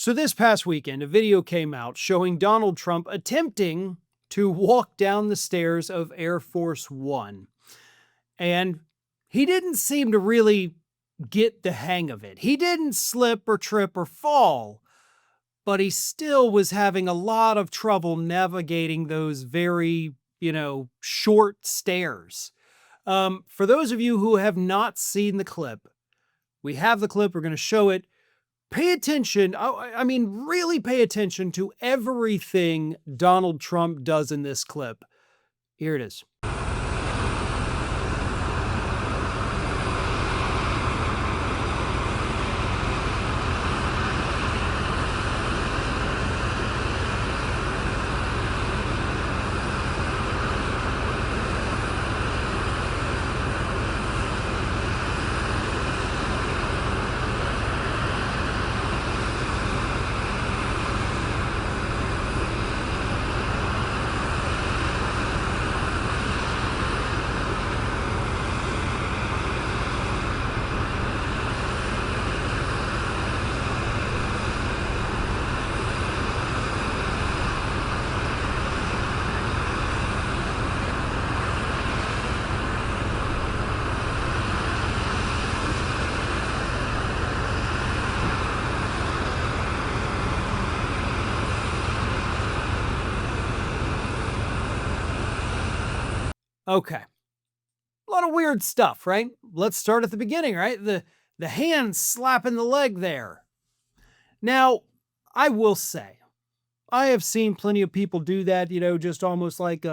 So this past weekend, a video came out showing Donald Trump attempting to walk down the stairs of Air Force One. And he didn't seem to really get the hang of it. He didn't slip or trip or fall, but he still was having a lot of trouble navigating those very, short stairs. For those of you who have not seen the clip, we have the clip. We're going to show it. Pay attention. I mean, really pay attention to everything Donald Trump does in this clip. Here it is. Okay. A lot of weird stuff, right? Let's start at the beginning, right? The hand slapping the leg there. Now, I will say, I have seen plenty of people do that, just almost like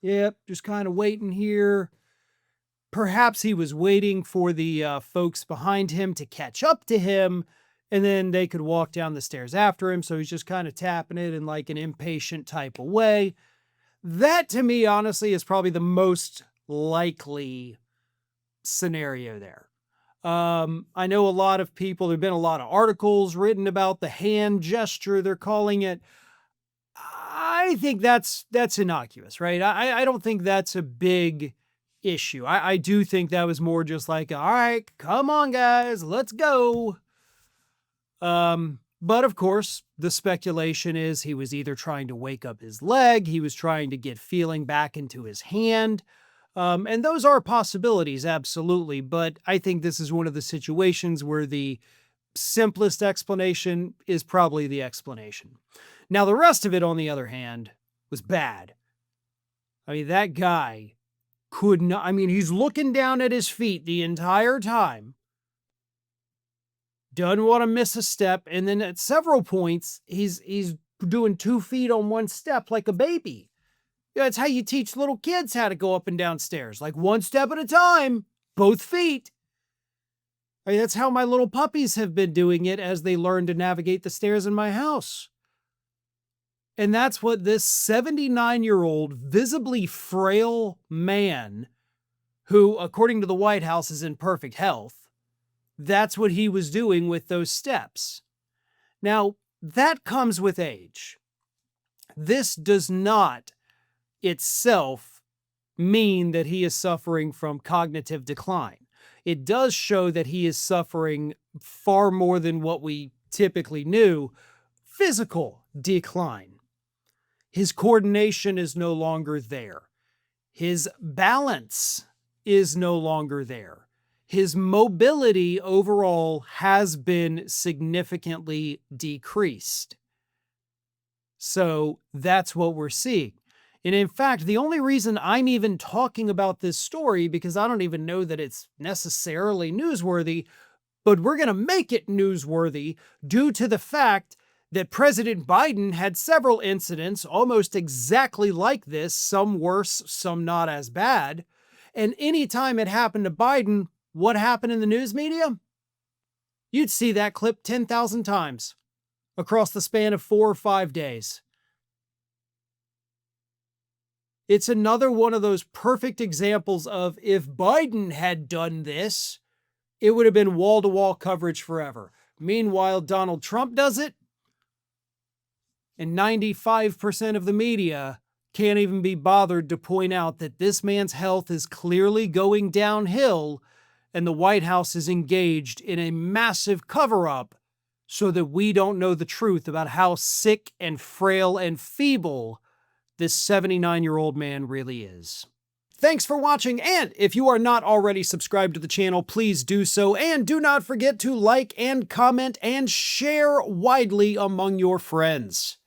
just kind of waiting here. Perhaps he was waiting for the folks behind him to catch up to him, and then they could walk down the stairs after him. So he's just kind of tapping it in like an impatient type of way. That, to me, honestly, is probably the most likely scenario there. I know a lot of people, there have been a lot of articles written about the hand gesture, they're calling it. I think that's innocuous, right? I don't think that's a big issue. I do think that was more just like, all right, come on, guys, let's go. But of course, the speculation is he was either trying to wake up his leg, he was trying to get feeling back into his hand. And those are possibilities, absolutely. But I think this is one of the situations where the simplest explanation is probably the explanation. Now, the rest of it, on the other hand, was bad. I mean, that guy could not, he's looking down at his feet the entire time. Doesn't want to miss a step. And then at several points, he's doing 2 feet on one step like a baby. Yeah, it's how you teach little kids how to go up and down stairs, like 1 step at a time, both feet. That's how my little puppies have been doing it as they learn to navigate the stairs in my house. And that's what this 79-year-old, visibly frail man, who, according to the White House, is in perfect health, that's what he was doing with those steps. Now, that comes with age. This does not itself mean that he is suffering from cognitive decline. It does show that he is suffering far more than what we typically knew, physical decline. His coordination is no longer there. His balance is no longer there. His mobility overall has been significantly decreased. So that's what we're seeing. And in fact, the only reason I'm even talking about this story, because I don't even know that it's necessarily newsworthy, but we're going to make it newsworthy due to the fact that President Biden had several incidents almost exactly like this, some worse, some not as bad. And anytime it happened to Biden, what happened in the news media? You'd see that clip 10,000 times across the span of 4 or 5 days. It's another one of those perfect examples of if Biden had done this, it would have been wall-to-wall coverage forever. Meanwhile, Donald Trump does it, and 95% of the media can't even be bothered to point out that this man's health is clearly going downhill and the White House is engaged in a massive cover-up so that we don't know the truth about how sick and frail and feeble this 79-year-old man really is. Thanks for watching, and if you are not already subscribed to the channel, please do so, and do not forget to like and comment and share widely among your friends.